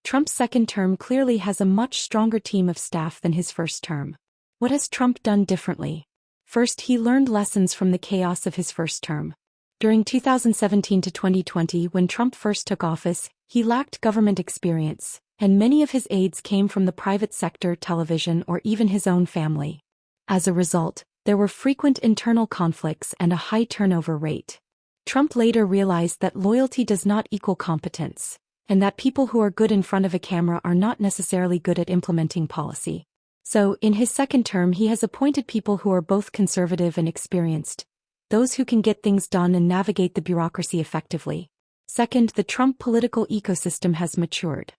Trump's second term clearly has a much stronger team of staff than his first term. What has Trump done differently? First, he learned lessons from the chaos of his first term. During 2017 to 2020, when Trump first took office, he lacked government experience, and many of his aides came from the private sector, television, or even his own family. As a result, there were frequent internal conflicts and a high turnover rate. Trump later realized that loyalty does not equal competence, and that people who are good in front of a camera are not necessarily good at implementing policy. So, in his second term, he has appointed people who are both conservative and experienced, those who can get things done and navigate the bureaucracy effectively. Second, the Trump political ecosystem has matured.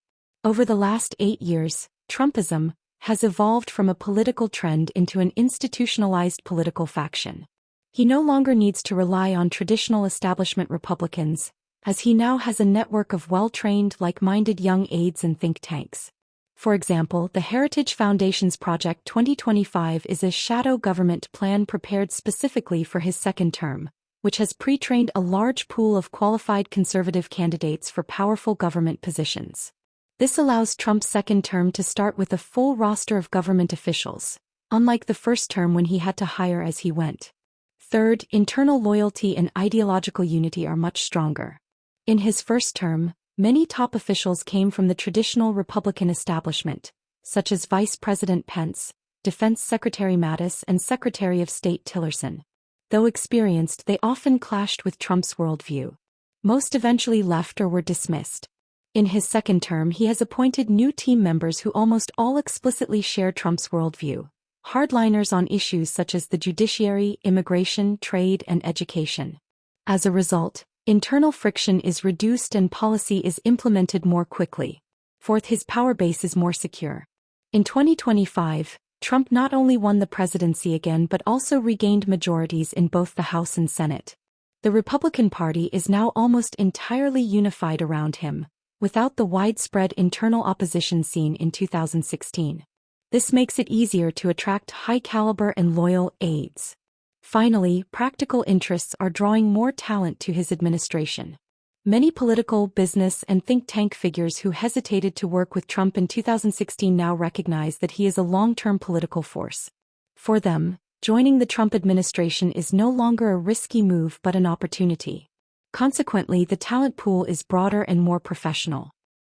Over the last 8 years, Trumpism has evolved from a political trend into an institutionalized political faction. He no longer needs to rely on traditional establishment Republicans, as he now has a network of well-trained, like-minded young aides and think tanks. For example, the Heritage Foundation's Project 2025 is a shadow government plan prepared specifically for his second term, which has pre-trained a large pool of qualified conservative candidates for powerful government positions. This allows Trump's second term to start with a full roster of government officials, unlike the first term when he had to hire as he went. Third, internal loyalty and ideological unity are much stronger. In his first term, many top officials came from the traditional Republican establishment, such as Vice President Pence, Defense Secretary Mattis, and Secretary of State Tillerson. Though experienced, they often clashed with Trump's worldview. Most eventually left or were dismissed. In his second term, he has appointed new team members who almost all explicitly share Trump's worldview, hardliners on issues such as the judiciary, immigration, trade, and education. As a result, internal friction is reduced and policy is implemented more quickly. Fourth, his power base is more secure. In 2025, Trump not only won the presidency again but also regained majorities in both the House and Senate. The Republican Party is now almost entirely unified around him, without the widespread internal opposition seen in 2016. This makes it easier to attract high-caliber and loyal aides. Finally, practical interests are drawing more talent to his administration. Many political, business, and think tank figures who hesitated to work with Trump in 2016 now recognize that he is a long-term political force. For them, joining the Trump administration is no longer a risky move but an opportunity. Consequently, the talent pool is broader and more professional.